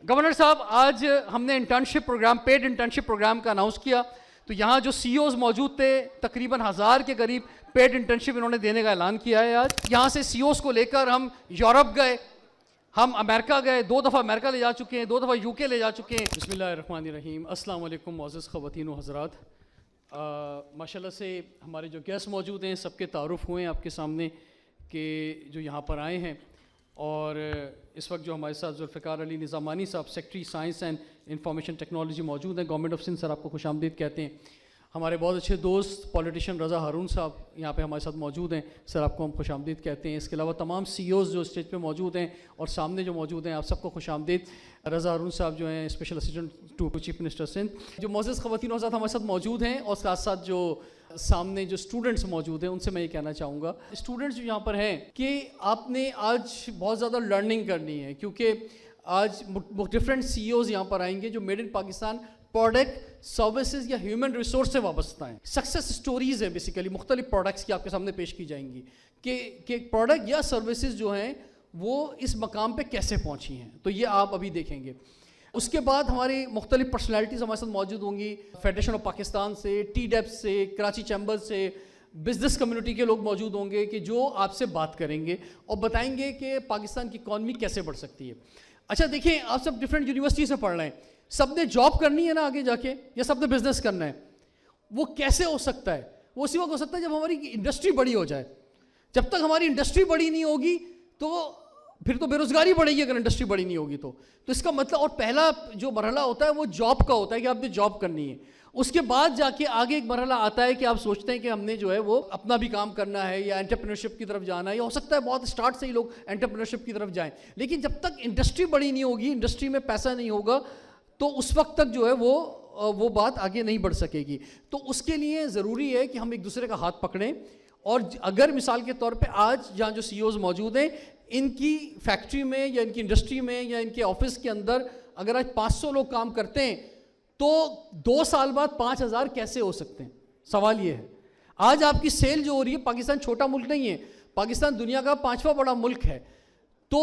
Governor साहब, आज हमने internship programme, paid internship programme का अनाउंस किया, तो यहाँ जो सीईओज मौजूद थे, तकरीबन 1000 के करीब पेड इंटर्नशिप इन्होंने देने का ऐलान किया है। आज यहाँ से सीईओज को लेकर हम यूरोप गए, हम अमेरिका गए, 2 दफ़ा अमेरिका ले जा चुके हैं, 2 दफ़ा यूके ले जा चुके हैं। बिस्मिल्लाहिर्रहमानिर्रहीम। अस्सलाम वालेकुम मोअज़्ज़ज़ ख़वातीन व हज़रात। माशाल्लाह से हमारे जो गेस्ट मौजूद हैं सबके तारुफ़ हुए हैं आपके सामने कि जो यहाँ पर आए हैं। और इस वक्त जो हमारे साथ ज़ुल्फ़िकार अली निज़ामानी साहब, secretary science and information technology मौजूद हैं, गवर्नमेंट ऑफ सिंध। सर आपको खुशामदीद कहते हैं। हमारे बहुत अच्छे दोस्त पॉलिटिशियन रज़ा हारून साहब यहाँ पे हमारे साथ मौजूद हैं, सर आपको हम खुशामदीद कहते हैं। इसके अलावा तमाम सीईओज़ जो स्टेज पे मौजूद हैं और सामने जो मौजूद हैं, आप सबको खुशामदीद। रज़ा हारून साहब जो हैं special assistant to chief minister Sindh. जो मोअज़्ज़ज़ ख़वातीन और हज़रात हमारे साथ मौजूद हैं और साथ साथ जो सामने जो स्टूडेंट्स मौजूद हैं, उनसे मैं ये कहना चाहूँगा, स्टूडेंट्स जो यहाँ पर हैं, कि आपने आज बहुत ज़्यादा लर्निंग करनी है, क्योंकि आज डिफरेंट सीईओज़ यहाँ पर आएंगे जो made in Pakistan product, services या ह्यूमन रिसोर्स से वाबस्ता हैं। सक्सेस स्टोरीज़ हैं बेसिकली, मुख्तलिफ प्रोडक्ट्स की आपके सामने पेश की जाएंगी कि प्रोडक्ट या सर्विसेज जो हैं वो इस मकाम पे कैसे पहुँची हैं, तो ये आप अभी देखेंगे। उसके बाद हमारी मुख्तलिफ पर्सनैलिटीज़ हमारे साथ मौजूद होंगी, फेडरेशन ऑफ पाकिस्तान से, TDEP से, कराची चैम्बर से, बिज़नेस कम्युनिटी के लोग मौजूद होंगे कि जो आपसे बात करेंगे और बताएंगे कि पाकिस्तान की इकॉनमी कैसे बढ़ सकती है। अच्छा देखिए, आप सब डिफरेंट यूनिवर्सिटी से पढ़ रहे हैं, सब ने जॉब करनी है ना आगे जाके, या सब ने बिजनेस करना है? वो कैसे हो सकता है? वो उसी वक्त हो सकता है जब हमारी इंडस्ट्री बड़ी हो जाए। जब तक हमारी इंडस्ट्री बड़ी नहीं होगी तो फिर तो बेरोजगारी बढ़ेगी, अगर इंडस्ट्री बड़ी नहीं होगी तो इसका मतलब, और पहला जो मरहला होता है वो जॉब का होता है कि आपने जॉब करनी है। उसके बाद जाके आगे एक मरहला आता है कि आप सोचते हैं कि हमने जो है वो अपना भी काम करना है या एंटरप्रेन्योरशिप की तरफ जाना है, या हो सकता है बहुत स्टार्ट से ही लोग एंटरप्रेन्योरशिप की तरफ जाएं। लेकिन जब तक इंडस्ट्री बड़ी नहीं होगी, इंडस्ट्री में पैसा नहीं होगा, तो उस वक्त तक जो है वो बात आगे नहीं बढ़ सकेगी। तो उसके लिए ज़रूरी है कि हम एक दूसरे का हाथ पकड़ें। और अगर मिसाल के तौर पे आज जहाँ जो सीईओज़ मौजूद हैं, इनकी फैक्ट्री में या इनकी इंडस्ट्री में या इनके ऑफिस के अंदर अगर आज 500 लोग काम करते हैं, तो 2 साल बाद 5000 कैसे हो सकते हैं? सवाल ये है। आज आपकी सेल जो हो रही है, पाकिस्तान छोटा मुल्क नहीं है, पाकिस्तान दुनिया का 5वां बड़ा मुल्क है, तो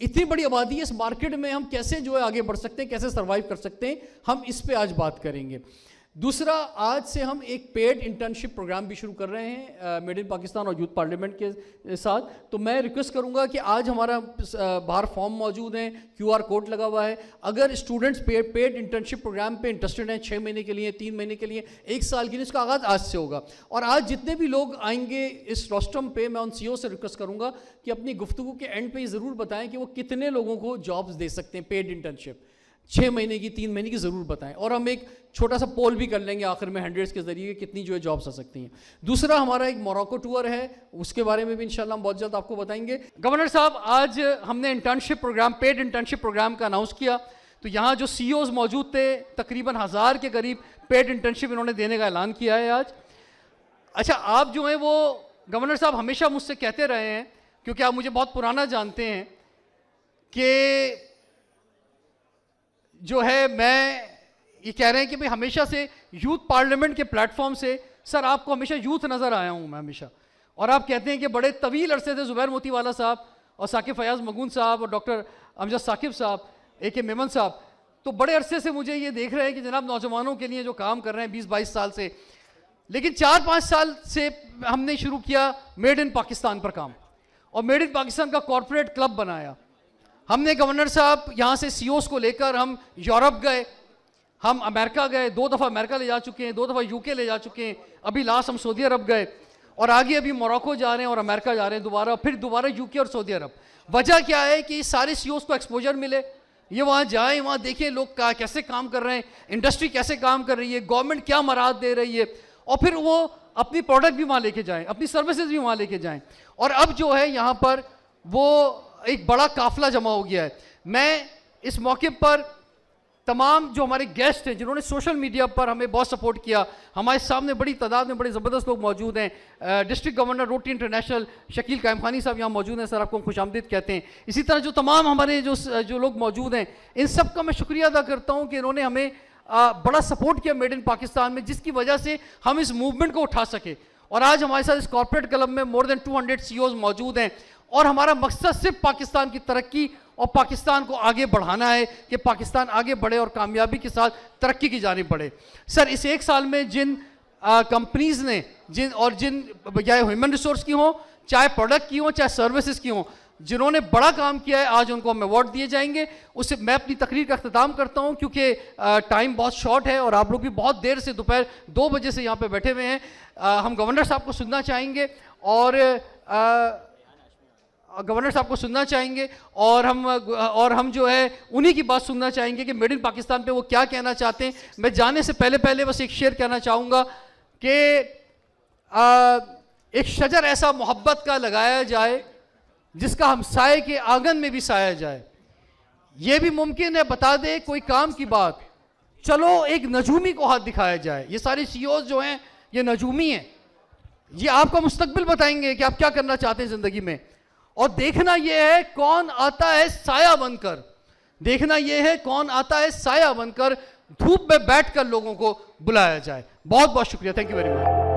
इतनी बड़ी आबादी है, इस मार्केट में हम कैसे जो है आगे बढ़ सकते हैं, कैसे सर्वाइव कर सकते हैं, हम इस पे आज बात करेंगे। दूसरा, आज से हम एक पेड इंटर्नशिप प्रोग्राम भी शुरू कर रहे हैं मेड इन पाकिस्तान और यूथ पार्लियामेंट के साथ। तो मैं रिक्वेस्ट करूंगा कि आज हमारा बाहर फॉर्म मौजूद हैं, QR कोड लगा हुआ है। अगर स्टूडेंट्स पेड इंटर्नशिप प्रोग्राम पे इंटरेस्टेड हैं, 6 महीने के लिए, 3 महीने के लिए, 1 साल के लिए, इसका आगाज़ आज से होगा। और आज जितने भी लोग आएंगे इस रोस्टम पे, मैं उन CEO से रिक्वेस्ट करूँगा कि अपनी गुफ्तगू के एंड पे ज़रूर बताएं कि वो कितने लोगों को जॉब्स दे सकते हैं पेड इंटर्नशिप, 6 महीने की, 3 महीने की, ज़रूर बताएं। और हम एक छोटा सा पोल भी कर लेंगे आखिर में हंड्रेड्स के ज़रिए कितनी जो है जॉब्स आ सकती हैं। दूसरा, हमारा एक मोरक्को टूर है, उसके बारे में भी इंशाल्लाह हम बहुत जल्द आपको बताएंगे। गवर्नर साहब, आज हमने internship programme, paid internship programme का अनाउंस किया, तो यहाँ जो सीईओज़ मौजूद थे, तकरीबन 1000 के करीब पेड इंटर्नशिप इन्होंने देने का ऐलान किया है आज। अच्छा, आप जो हैं वो गवर्नर साहब हमेशा मुझसे कहते रहे हैं, क्योंकि आप मुझे बहुत पुराना जानते हैं, कि जो है मैं ये कह रहे हैं कि भाई हमेशा से यूथ पार्लियामेंट के प्लेटफॉर्म से सर आपको हमेशा यूथ नज़र आया हूँ मैं हमेशा। और आप कहते हैं कि बड़े तवील अरसे से ज़ुबैर मोतीवाला साहब और साकिब फयाज़ मगून साहब और डॉक्टर अमजद साकिब साहब, AK मेमन साहब, तो बड़े अरसे से मुझे ये देख रहे हैं कि जनाब नौजवानों के लिए जो काम कर रहे हैं 20-22 साल से। लेकिन 4-5 साल से हमने शुरू किया मेड इन पाकिस्तान पर काम, और मेड इन पाकिस्तान का कॉरपोरेट क्लब बनाया हमने। गवर्नर साहब, यहाँ से सीईओज़ को लेकर हम यूरोप गए, हम अमेरिका गए, 2 दफ़ा अमेरिका ले जा चुके हैं, 2 दफ़ा यूके ले जा चुके हैं, अभी लास्ट हम सऊदी अरब गए, और आगे अभी मोरक्को जा रहे हैं और अमेरिका जा रहे हैं दोबारा, फिर दोबारा यूके और सऊदी अरब। वजह क्या है कि सारे सीईओज़ को एक्सपोजर मिले, ये वहाँ जाएँ, वहाँ देखें लोग कैसे काम कर रहे हैं, इंडस्ट्री कैसे काम कर रही है, गवर्नमेंट क्या मराहत दे रही है, और फिर वो अपनी प्रोडक्ट भी वहाँ लेके जाएँ, अपनी सर्विसेज भी वहाँ लेके जाएँ। और अब जो है यहाँ पर वो एक बड़ा काफिला जमा हो गया है। मैं इस मौके पर तमाम जो हमारे गेस्ट हैं, जिन्होंने सोशल मीडिया पर हमें बहुत सपोर्ट किया, हमारे सामने बड़ी तादाद में बड़े ज़बरदस्त लोग मौजूद हैं। डिस्ट्रिक्ट गवर्नर रोटी इंटरनेशनल शकील कायम खानी साहब यहाँ मौजूद हैं, सर आपको खुशामदीद कहते हैं। इसी तरह जो तमाम हमारे जो लोग मौजूद हैं, इन सब का मैं शुक्रिया अदा करता हूँ कि इन्होंने हमें बड़ा सपोर्ट किया मेड इन पाकिस्तान में, जिसकी वजह से हम इस मूवमेंट को उठा सके। और आज हमारे साथ इस कॉर्पोरेट क्लब में मोर देन 200 सीईओज़ मौजूद हैं, और हमारा मकसद सिर्फ पाकिस्तान की तरक्की और पाकिस्तान को आगे बढ़ाना है कि पाकिस्तान आगे बढ़े और कामयाबी के साथ तरक्की की जानिब बढ़े। सर, इस एक साल में जिन कंपनीज़ ने जिन चाहे ह्यूमन रिसोर्स की हों, चाहे प्रोडक्ट की हों, चाहे सर्विसेज की हों, जिन्होंने बड़ा काम किया है, आज उनको हम अवार्ड दिए जाएंगे। उससे मैं अपनी तकरीर का अख्ताम करता हूं क्योंकि टाइम बहुत शॉर्ट है और आप लोग भी बहुत देर से दोपहर 2 बजे से यहाँ पे बैठे हुए हैं। हम गवर्नर साहब को सुनना चाहेंगे और गवर्नर साहब को सुनना चाहेंगे और हम जो है उन्हीं की बात सुनना चाहेंगे कि मेड इन पाकिस्तान पे वो क्या कहना चाहते हैं। मैं जाने से पहले बस एक शेर कहना चाहूँगा कि एक शजर ऐसा मोहब्बत का लगाया जाए जिसका हमसाये के आंगन में भी साया जाए। ये भी मुमकिन है बता दे कोई काम की बात, चलो एक नजूमी को हाथ दिखाया जाए। ये सारे सीईओज जो हैं ये नजूमी हैं, ये आपका मुस्तकबिल बताएंगे कि आप क्या करना चाहते हैं ज़िंदगी में। और देखना यह है कौन आता है साया बनकर, देखना यह है कौन आता है साया बनकर, धूप में बैठकर लोगों को बुलाया जाए। बहुत बहुत शुक्रिया, थैंक यू वेरी मच।